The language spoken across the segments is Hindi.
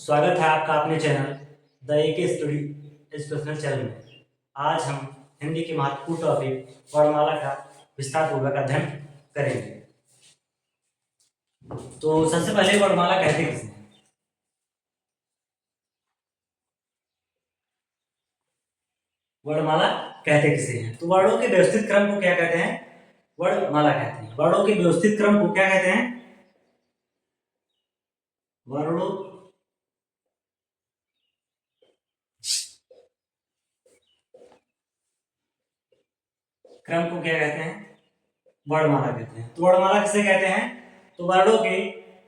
स्वागत है आपका अपने चैनल द एक स्टडी एजुकेशनल चैनल में। आज हम हिंदी के महत्वपूर्ण टॉपिक वर्णमाला का विस्तार पूर्वक अध्ययन करेंगे। तो सबसे पहले वर्णमाला कहते किसे हैं? वर्णमाला कहते किसे हैं? तो वर्णों के व्यवस्थित क्रम को क्या कहते हैं? वर्णमाला कहते हैं। वर्णों के व्यवस्थित क्रम को क्या कहते हैं? वर्णों क्रम को क्या कहते हैं? वर्णमाला कहते हैं। तो वर्णमाला किसे कहते हैं? तो वर्णों के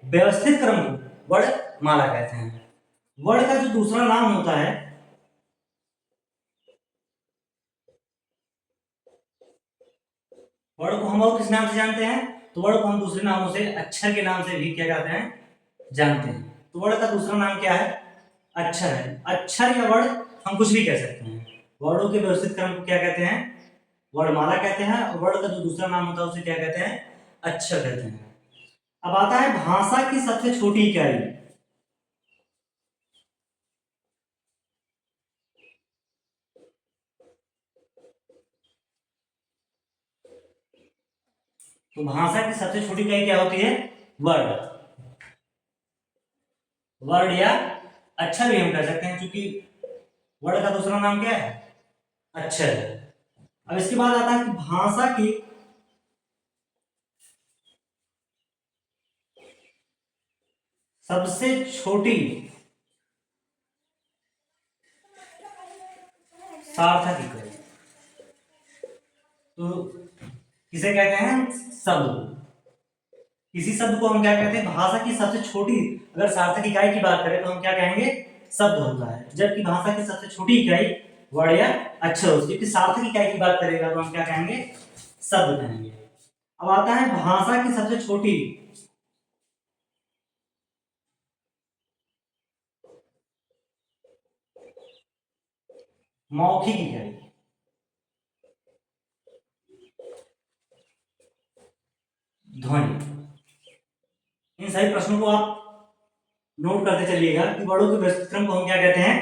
व्यवस्थित क्रम को वर्णमाला कहते हैं। वर्ण का जो दूसरा नाम होता है वर्ण को हम और किस नाम से जानते हैं? तो वर्ण को हम दूसरे नामों से अक्षर के नाम से भी क्या कहते हैं? जानते हैं। तो वर्ण का दूसरा नाम क्या है? अक्षर है। अक्षर या वर्ण हम कुछ भी कह सकते हैं। वर्णों के व्यवस्थित क्रम को क्या कहते हैं? वर्णमाला कहते हैं। और वर्ण का जो दूसरा नाम होता है उसे क्या कहते हैं? अक्षर कहते हैं। अब आता है भाषा की सबसे छोटी इकाई। तो भाषा की सबसे छोटी इकाई क्या होती है? वर्ड। वर्ड या अक्षर भी हम कह सकते हैं, क्योंकि वर्ड का दूसरा नाम क्या है? अक्षर है। अब इसके बाद आता है कि भाषा की सबसे छोटी सार्थक इकाई। तो किसे कहते हैं? शब्द। किसी शब्द को हम क्या कहते हैं? भाषा की सबसे छोटी, अगर सार्थक इकाई की बात करें तो हम क्या कहेंगे? शब्द होता है। जबकि भाषा की सबसे छोटी इकाई वर्ड या अक्षर होती है। जबकि सार्थक इकाई की बात करेगा तो हम क्या कहेंगे? शब्द कहेंगे। अब आता है भाषा की सबसे छोटी मौखिक इकाई। ध्वनि। इन सभी प्रश्नों को आप नोट करते चलिएगा कि वर्णों के व्यवस्थित क्रम को हम क्या कहते हैं?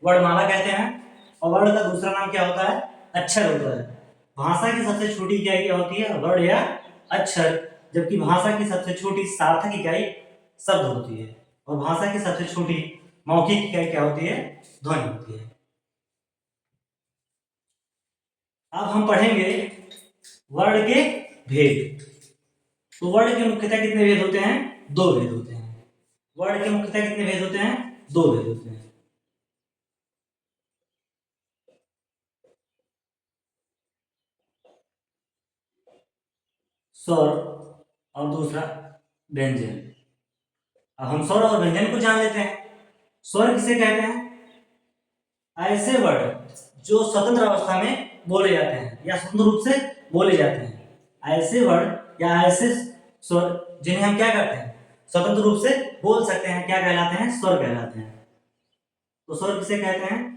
वर्णमाला कहते हैं। और वर्ण का दूसरा नाम क्या होता है? अक्षर होता है। भाषा की सबसे छोटी इकाई क्या होती है? वर्ण या अक्षर। जबकि भाषा की सबसे छोटी सार्थक इकाई शब्द होती है। और भाषा की सबसे छोटी मौखिक इकाई क्या होती है? ध्वनि होती है। अब हम पढ़ेंगे वर्ण के भेद। तो वर्ण के मुख्यतः कितने भेद होते हैं? दो भेद होते हैं। वर्ण के मुख्यतः कितने भेद होते हैं? दो भेद होते हैं। स्वर और दूसरा व्यंजन। अब हम स्वर और व्यंजन को जान लेते हैं। स्वर किसे कहते हैं? ऐसे वर्ड जो स्वतंत्र अवस्था में बोले जाते हैं या स्वतंत्र रूप से बोले जाते हैं। ऐसे वर्ड या ऐसे स्वर जिन्हें हम क्या करते हैं? स्वतंत्र रूप से बोल सकते हैं, क्या कहलाते हैं? स्वर कहलाते हैं। तो स्वर किसे कहते हैं?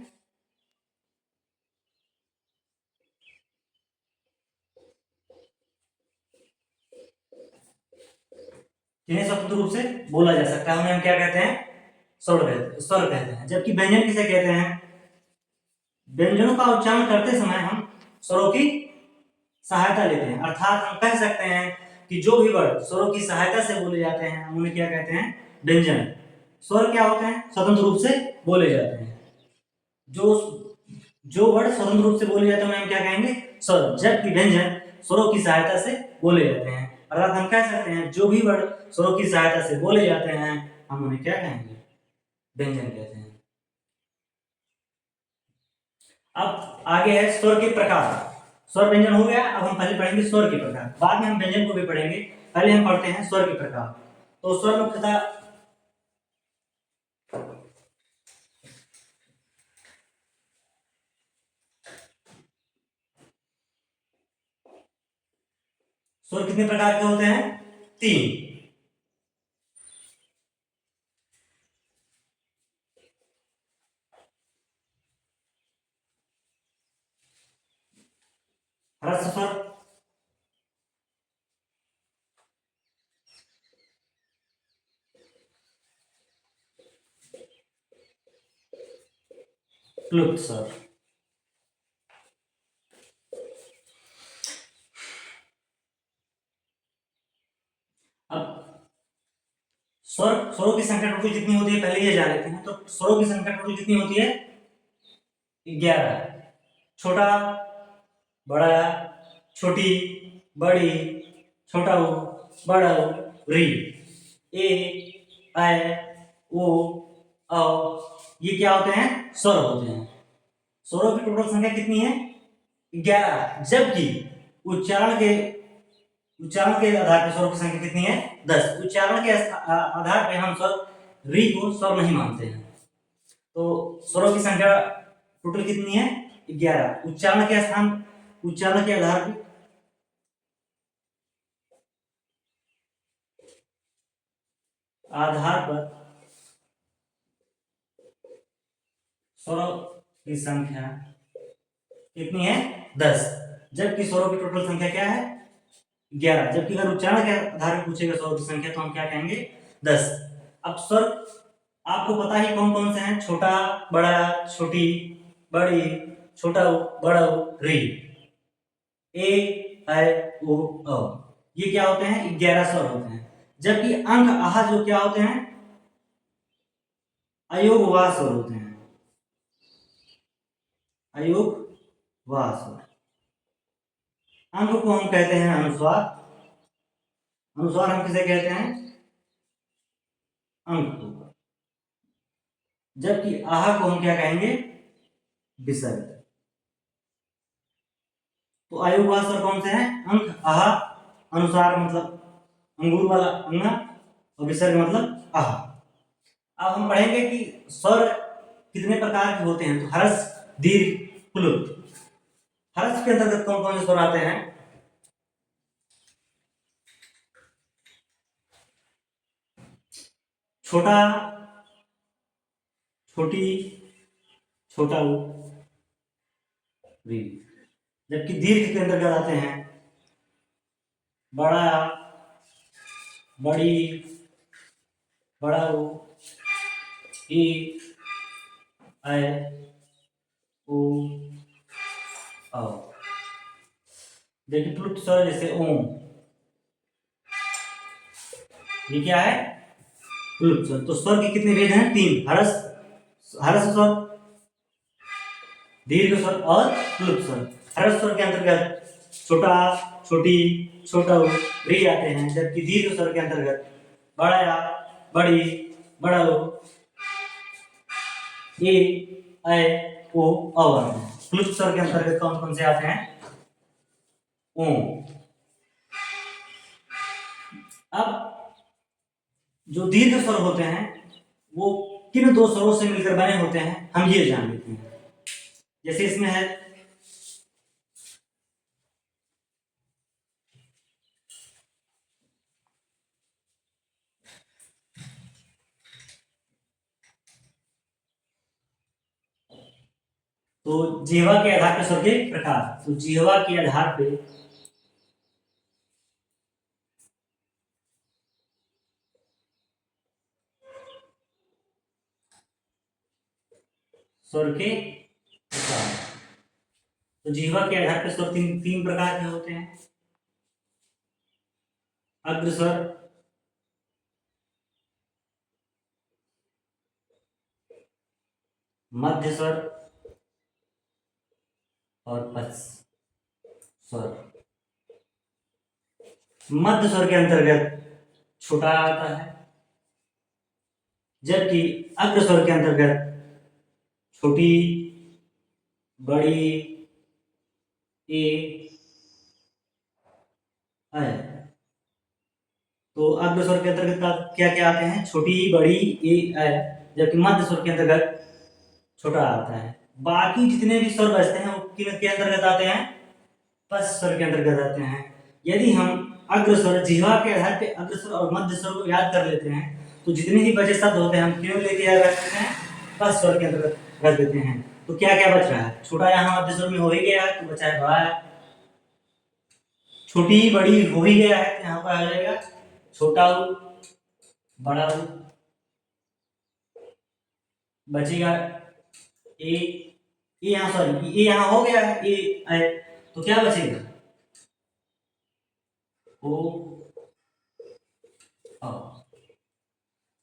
जिन्हें स्वतंत्र रूप से बोला जा सकता है उन्हें हम क्या कहते हैं? स्वर कहते हैं। जबकि व्यंजन किसे कहते हैं? व्यंजनों का उच्चारण करते समय हम स्वरों की सहायता लेते हैं। अर्थात हम कह सकते हैं कि जो भी वर्ड स्वरों की सहायता से बोले जाते हैं हम उन्हें क्या कहते हैं? व्यंजन। स्वर क्या होते हैं? स्वतंत्र रूप से बोले जाते हैं। जो जो वर्ड स्वतंत्र रूप से बोले जाते हैं उन्हें हम क्या कहेंगे? स्वर। जबकि व्यंजन स्वरों की सहायता से बोले जाते हैं। अर्थात हम कह सकते हैं जो भी वर्ड स्वरों की सहायता से बोले जाते हैं हम उन्हें क्या कहेंगे? व्यंजन कहते हैं। अब आगे है स्वर के प्रकार। स्वर व्यंजन हो गया। अब हम पहले पढ़ेंगे स्वर के प्रकार, बाद में हम व्यंजन को भी पढ़ेंगे। पहले हम पढ़ते हैं स्वर के प्रकार। तो स्वर मुख्यतः स्वर कितने प्रकार के होते हैं? तीन। ह्रस्व स्वर, क्लुप्त स्वर। अब स्वरों की संख्या टोटल कितनी होती है पहले ये जान लेते हैं। तो स्वरों की संख्या टोटल कितनी होती है? 11। छोटा, बड़ा, छोटी, बड़ी, छोटा ऊ, बड़ा ऊ, री, ए, ऐ, ओ, औ, ये क्या होते हैं? स्वर होते हैं। स्वरों की टोटल संख्या कितनी है? 11। जबकि उच्चारण के आधार पर स्वरों की संख्या कितनी है? 10। उच्चारण के आधार पर हम स्वर री को स्वर नहीं मानते हैं। तो स्वरों की संख्या टोटल कितनी है? 11। उच्चारण के आधार पर स्वरों की संख्या कितनी है? 10। जबकि स्वरों की टोटल संख्या क्या है? 11। जबकि अगर उच्चारण के आधार पर पूछेगा स्वरों की संख्या तो हम क्या कहेंगे? 10। अब स्वर आपको पता ही कौन कौन से हैं? छोटा, बड़ा, छोटी, बड़ी, छोटा ऊ, बड़ा ऊ, री, ए, ऐ, ओ, औ। ये क्या होते हैं? 11 स्वर होते हैं। जबकि अंक, आहा जो क्या होते हैं? अयोगवाह स्वर होते हैं। अयोगवाह स्वर। अंक को हम कहते हैं अनुस्वार। अनुस्वार हम किसे कहते हैं? अंक को। जबकि आहा को हम क्या कहेंगे? विसर्ग। तो अयोगवाह स्वर कौन से हैं? अंक, आहा, अनुस्वार मतलब अंगूर वाला अंगा, और विसर्ग मतलब आहा। अब हम पढ़ेंगे कि स्वर कितने प्रकार के होते हैं। तो हर्ष, दीर्घ, प्लुत। हर्ष के अंतर्गत कौन कौन से स्वर आते हैं? छोटा, छोटी, छोटा ऊ, री। जबकि दीर्घ के अंतर्गत आते हैं बड़ा, बड़ी, बड़ा ऊ, ई, ऐ, ओ, औ। देखिए प्लुत स्वर जैसे ओम, ये क्या है? प्लुत स्वर। तो स्वर के कितने भेद हैं? 3। हर्ष स्वर, दीर्घ स्वर और प्लुत स्वर। हर्ष स्वर के अंतर्गत छोटा, छोटी, छोटा ऊ, री आते हैं। जबकि दीर्घ स्वर के अंतर्गत बड़ा, बड़ी, बड़ा ऊ, ए, ऐ, ओ, औ आते हैं। प्लुत स्वर के अंतर्गत कौन कौन से आते हैं? ओम। अब जो दीर्घ स्वर होते हैं वो किन 2 स्वरों से मिलकर बने होते हैं हम ये जान लेते हैं। जैसे इसमें है तो जिह्वा के आधार पर स्वर के प्रकार। तो जिह्वा के आधार पे स्वर के प्रकार। तो जिह्वा के आधार पर स्वर तीन प्रकार के होते हैं। अग्र स्वर, मध्य स्वर और पश्च स्वर। मध्य स्वर के अंतर्गत छोटा आता है, जबकि अग्र स्वर के अंतर्गत छोटी, बड़ी, ए, ऐ। तो अग्र स्वर के अंतर्गत क्या क्या आते हैं? छोटी, बड़ी, ए, ऐ। जबकि मध्य स्वर के अंतर्गत छोटा आता है। बाकी जितने भी स्वर बचते हैं वो किन के अंतर्गत आते हैं? पश्च स्वर के अंतर्गत आते हैं। यदि हम अग्र स्वर, जिह्वा के आधार पे अग्र स्वर और मध्य स्वर को याद कर लेते हैं तो जितने भी बचे शब्द होते हैं हम क्यों लेके याद रखते हैं? पश्च स्वर के अंतर्गत रख देते हैं। तो क्या क्या बच रहा है? छोटा यहाँ मध्य स्वर में हो ही गया है तो बचा है बड़ा है। छोटी, बड़ी हो ही गया है तो यहाँ पर आ जाएगा छोटा ऊ, बड़ा ऊ। बचेगा ए, ये यहाँ, सॉरी ये यहाँ हो गया है, ये है, तो क्या बचेगा? ओ आ।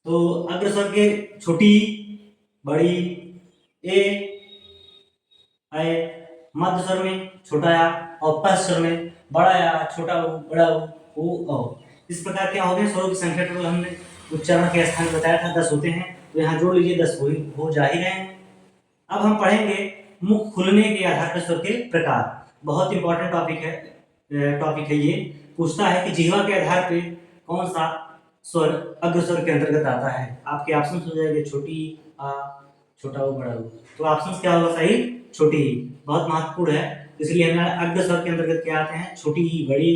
तो अग्रस्वर के छोटी, बड़ी, ए, आए, मध्य स्वर में छोटा या, और पश्च स्वर में बड़ा या, छोटा उ, बड़ा उ, औ। इस प्रकार क्या हो गया, स्वरों की संख्या टोटल हमने उच्चारण के स्थान बताया था 10 होते हैं, तो यहाँ जोड़ लीजिए 10 हो जा ही गए हैं। अब हम पढ़ेंगे मुख खुलने के आधार पर स्वर के प्रकार। बहुत इंपॉर्टेंट टॉपिक है ये। पूछता है कि जिह्वा के आधार पे कौन सा स्वर अग्र स्वर के अंतर्गत आता है। आपके ऑप्शन हो जाएंगे छोटी आ, छोटा उ, बड़ा उ। तो ऑप्शन क्या होगा सही? छोटी ही। बहुत महत्वपूर्ण है, इसलिए हमारे अग्र स्वर के अंतर्गत क्या आते हैं? छोटी ही, बड़ी,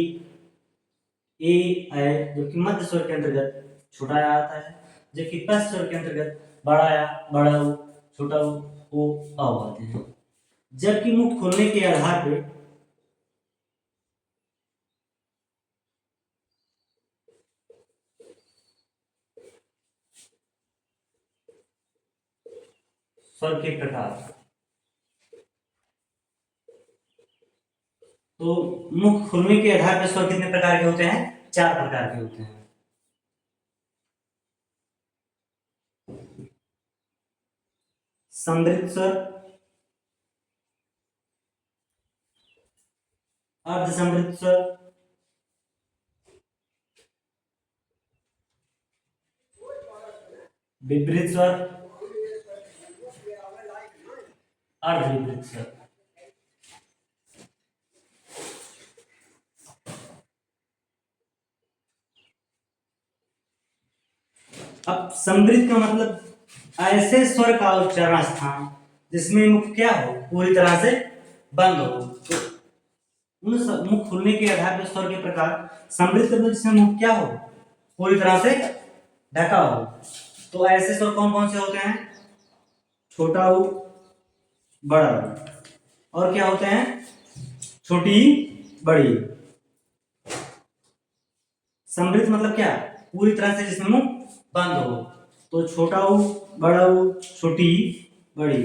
ए है, जबकि मध्य स्वर के अंतर्गत छोटा या आता है, जबकि पश्च स्वर के अंतर्गत बड़ा या, बड़ा उ, छोटा उ, ओ, औ आते हैं। जबकि मुख खोलने के आधार पे स्वर के प्रकार, तो मुख खुलने के आधार पर स्वर कितने प्रकार के होते हैं? 4 प्रकार के होते हैं। समृद्ध स्वर, अर्ध समृद्ध स्वर, विपरीत स्वर, अर्ध विपरीत स्वर। अब समृद्ध का मतलब ऐसे स्वर का उच्चारण स्थान जिसमें मुख क्या हो, पूरी तरह से बंद हो। तो मुख खुलने के आधार पर स्वर के प्रकार समृद्ध मतलब जिसमें मुख क्या हो, पूरी तरह से ढका हो। तो ऐसे स्वर कौन कौन से होते हैं? छोटा उ, बड़ा उ, और क्या होते हैं? छोटी, बड़ी। समृद्ध मतलब क्या? पूरी तरह से जिसमें मुख बंद हो। तो छोटा उ, बड़ा उ, छोटी, बड़ी।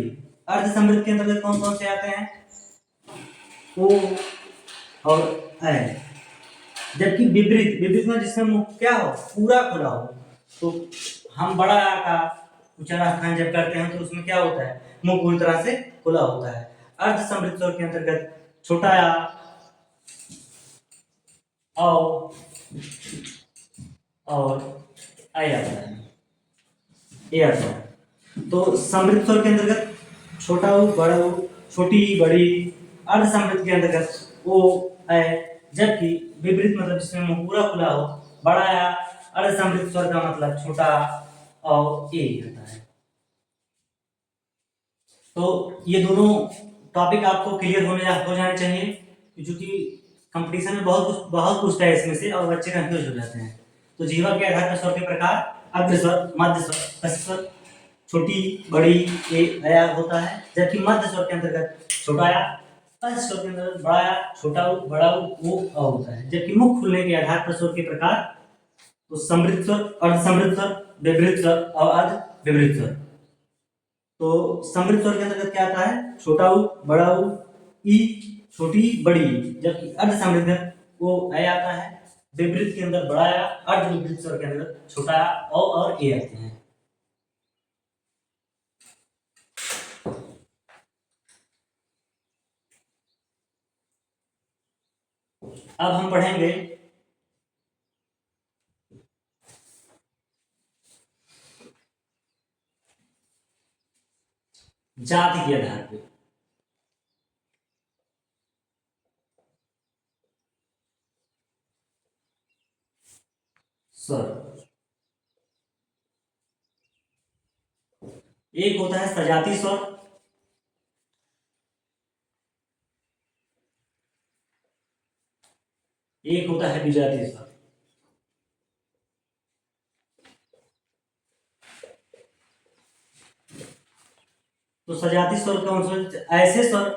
अर्ध समृद्ध के अंतर्गत कौन कौन से आते हैं? ओ और ऐ। जबकि विपरीत, विपरीत में जिसमें मुख क्या हो, पूरा खुला हो। तो हम बड़ा आ का उच्चारण स्थान जब करते हैं तो उसमें क्या होता है? मुख पूरी तरह से खुला होता है। अर्ध समृद्ध स्वर के अंतर्गत छोटा या, औ और ऐ आता है, ये आता है। तो समृद्ध स्वर के अंतर्गत छोटा उ, बड़ा उ, छोटी, बड़ी। अर्ध समृद्ध के अंतर्गत ओ, ऐ। जबकि विपरीत मतलब जिसमें मुंह पूरा खुला हो, बड़ा या। अर्ध समृद्ध स्वर का मतलब छोटा और ए होता है। तो ये दोनों टॉपिक आपको क्लियर हो जाने चाहिए, क्योंकि कंपटीशन में बहुत पूछता है इसमें से और बच्चे कंफ्यूज हो जाते हैं। तो जीवा के आधार पर स्वर के प्रकार अग्र स्वर, मध्य स्वर, पश्च स्वर, छोटी, बड़ी, ए, अया होता है। जबकि मध्य स्वर के अंतर्गत छोटा या, पश्च स्वर के अंतर्गत बड़ा या, छोटा उ, बड़ा उ, ओ, अ होता है। जबकि मुख खुलने के आधार पर स्वर के प्रकार तो समृद्ध स्वर, अर्ध समृद्ध स्वर, विपरीत स्वर और अर्ध विपरीत स्वर। तो समृद्ध स्वर के अंतर्गत क्या आता है? छोटा उ, बड़ा उ, ई, छोटी, बड़ी। जबकि अर्ध समृद्ध वो ए आता है। विपरीत के अंदर बड़ा या, अर्ध विपरीत स्वर के अंदर छोटा ओ और ए आते हैं। अब हम पढ़ेंगे जाति के आधार पर। स्वर एक होता है सजाती स्वर, एक होता है विजातीय स्वर। तो सजाती स्वर कौन से? ऐसे स्वर,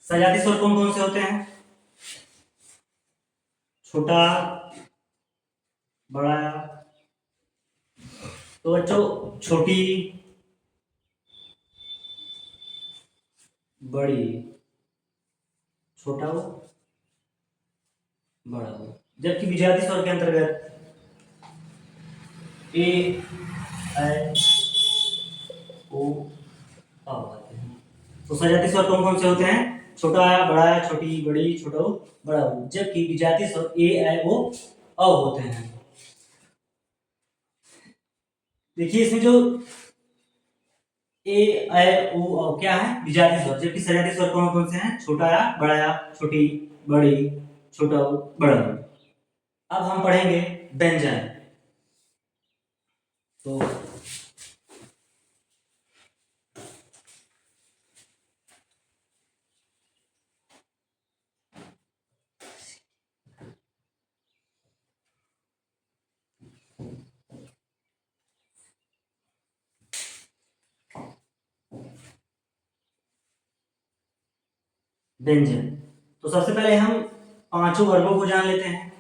सजाती स्वर कौन कौन से होते हैं? छोटा, बड़ा। तो बच्चों छोटी, बड़ी, छोटा वो, बड़ा वो। जबकि विजातीय स्वर के अंतर्गत ए, ऐ, ओ, आ आते हैं। तो सजातीय स्वर कौन कौन से होते हैं? छोटा आ, बड़ा आ, छोटी, बड़ी, छोटा ऊ, बड़ा ऊ। जबकि विजातीय स्वर ए, ऐ, ओ, औ होते हैं। देखिए इसमें जो ए, ऐ, ओ, औ क्या है? विजातीय स्वर। जबकि सजातीय स्वर कौन कौन से हैं? छोटा आ, बड़ा आ, छोटी, बड़ी, छोटा ऊ, बड़ा ऊ। अब हम पढ़ेंगे व्यंजन। तो व्यंजन, तो सबसे पहले हम पांचों वर्गों को जान लेते हैं।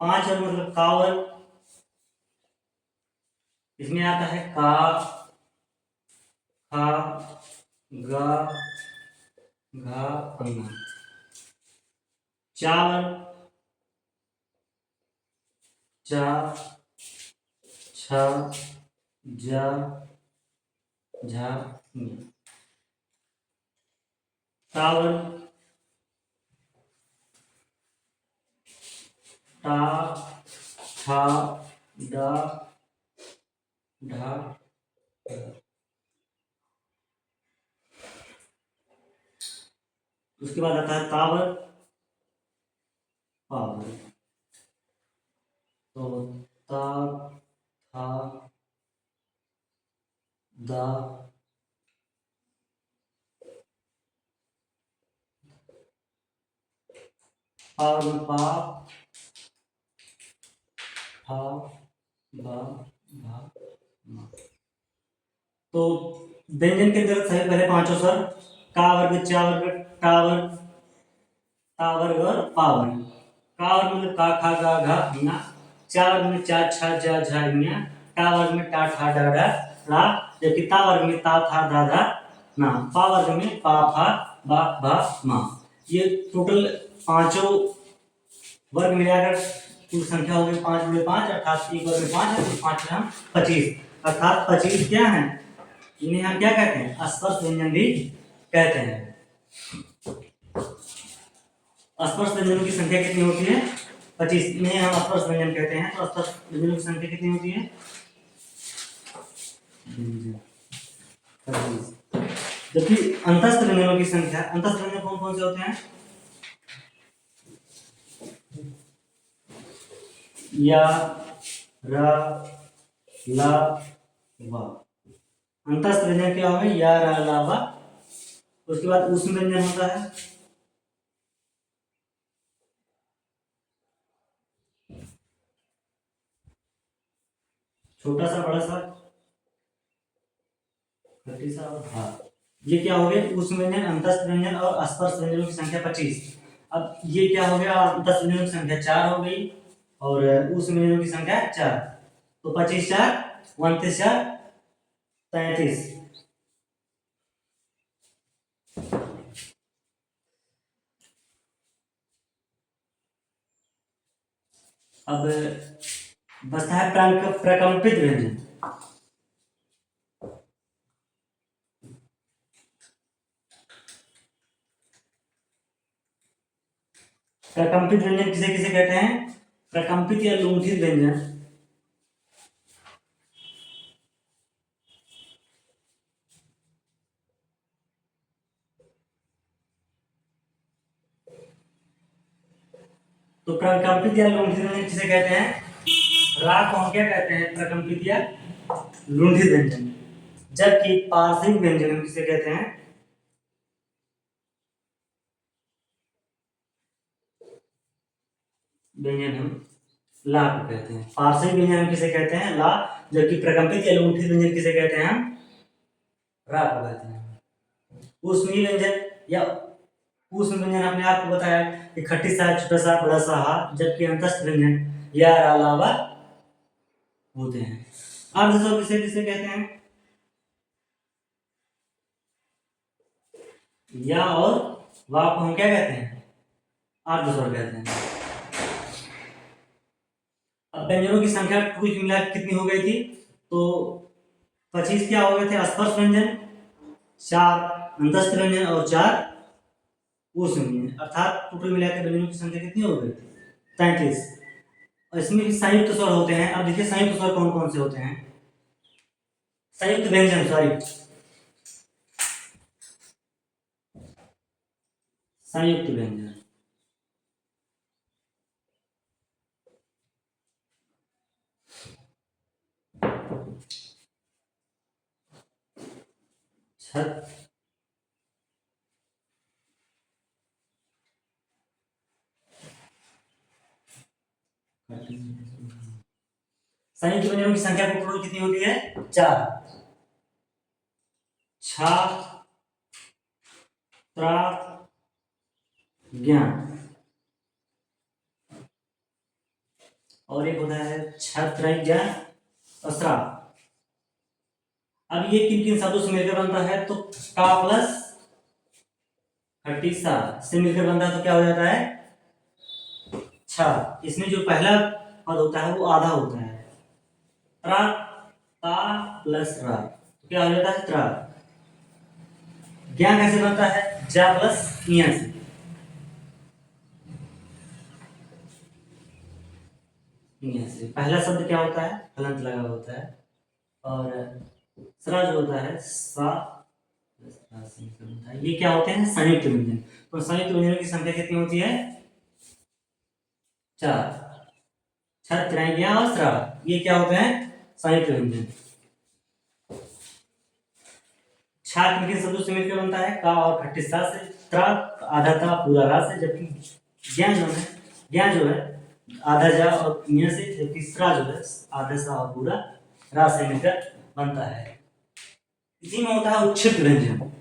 पांच वर्ग मतलब का वर्ग, इसमें आता है का, खा, गा, घा, अंगा। चा वर्ग, चा, छा, जा, झा, ञ। टा वर्ग, टा, ठा, डा, ढा, ढ। उसके बाद आता है ता वर्ग, पा वर्ग। तो ता, था, दा, पा वर्ग, पा, फा, बा, भा, मा। तो व्यंजन के अंदर सबसे पहले पांचों स्वर का वर्ग, चा वर्ग, टा वर्ग, ता वर्ग और पा वर्ग। का वर्ग में का, खा, गा, घा, ना। चा वर्ग में चा, छा, जा, झा, ञ। टा वर्ग में टा, ठा, डा, डा, रा। जबकि ता वर्ग में ता, था, दा, धा, ना। पा वर्ग में पा, फा, बा, भा, मा। ये टोटल पांचों वर्ग मिलाकर कुल संख्या हो गई 5 × 5, अर्थात एक वर्ग में 5 है, तो 5 हम 25। अर्थात 25 क्या है? इन्हें हम क्या कहते हैं? स्पर्श व्यंजन भी कहते हैं। स्पर्श व्यंजनों की संख्या कितनी होती है? 25। इन्हें हम स्पर्श व्यंजन कहते हैं। तो स्पर्श व्यंजनों की संख्या कितनी होती है? 25। जबकि अंतस्थ व्यंजनों की संख्या, अंतस्थ व्यंजन कौन कौन से होते हैं? या, रा, ला, वा। अंतस्थ व्यंजन क्या होगा? या, रा, ला, वा। उसके बाद ऊष्म व्यंजन होता है। छोटा सा, बड़ा सा, खट्टी सा और हा। ये क्या हो गया? ऊष्म व्यंजन, अंतस्थ व्यंजन और स्पर्श व्यंजनों की संख्या 25। अब ये क्या हो गया? अंतस्थ व्यंजनों की संख्या 4 हो गई और ऊष्म व्यंजनों की संख्या 4। तो 25 4, 29 4, 33। अब बचता है प्रकंपित व्यंजन। प्रकंपित व्यंजन किसे किसे कहते हैं? प्रकंपित या लुंठित व्यंजन। तो प्रकंपित या लुंठित व्यंजन किसे कहते हैं? रा को हम क्या कहते हैं? प्रकंपित या लुंठित व्यंजन। जबकि पार्श्विक व्यंजन हम किसे कहते हैं? व्यंजन हम ला को कहते हैं। पार्श्विक व्यंजन हम किसे कहते हैं? ला। जबकि प्रकंपित या लुंठित व्यंजन किसे कहते हैं? हम रा को कहते हैं। ऊष्मीय व्यंजन या ऊष्म व्यंजन आपने आपको बताया कि खट्टी सा, छोटा सा, बड़ा सा, हा। जबकि अंतस्थ व्यंजन या, रा, ला, वा होते हैं। अब दोस्तों किसे किसे कहते हैं? या और वाव को हम क्या कहते हैं? अर्ध स्वर कहते हैं। अब व्यंजनों की संख्या कुल मिला कितनी हो गई थी? तो 25 क्या हो गए थे? स्पर्श व्यंजन, 4 अंतस्थ व्यंजन और 4 उष्ण व्यंजन, अर्थात टोटल मिलाकर व्यंजनों की संख्या कितनी हो गई थी? 33। और इसमें भी संयुक्त स्वर होते हैं। अब देखिए संयुक्त स्वर कौन कौन से होते हैं? संयुक्त व्यंजन, सॉरी, संयुक्त व्यंजन। छत, संयुक्त व्यंजनों की संख्या को टोटल कितनी होती है? 4। छ, त्र, ज्ञ, और एक होता है छत्र, ज्ञ, अस्रा। अब ये किन किन शब्दों से मिलकर बनता है? तो का प्लस खटीसा से मिलकर बनता है तो क्या हो जाता है? छ। इसमें जो पहला पद होता है वो आधा होता है। त्र, ता प्लस रा तो क्या हो जाता है? त्र। ज्ञ कैसे बनता है? जा प्लस इया से। पहला शब्द क्या होता है? हलंत लगा होता है। और सरा जो होता है सा, ये क्या होते हैं? संयुक्त व्यंजन। तो संयुक्त व्यंजनों की संख्या कितनी होती है? 4। छत्र, और स्रा, ये क्या होते हैं? संयुक्त व्यंजन। छात्र किन किन शब्दों से मिलकर बनता है? का और खट्टिसा से, त्र आधा का पूरा रा से, जबकि ज्ञ जो है आधा जा और इया से, जबकि स्रा जो है आधा सा और पूरा रा से मिलकर बनता है। इसी में होता है उच्छिष्ट व्यंजन।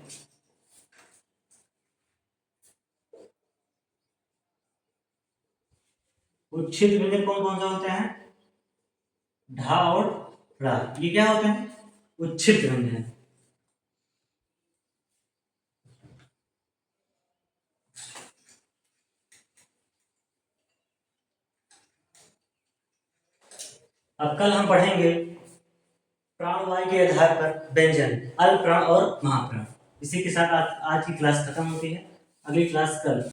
उच्छिष्ट व्यंजन कौन कौन से होते हैं? ढा और रा, ये क्या होते हैं? उच्छिष्ट व्यंजन। अब कल हम पढ़ेंगे प्राणवायु के आधार पर व्यंजन, अल्प प्राण और महाप्राण। इसी के साथ आज की क्लास खत्म होती है। अगली क्लास कल।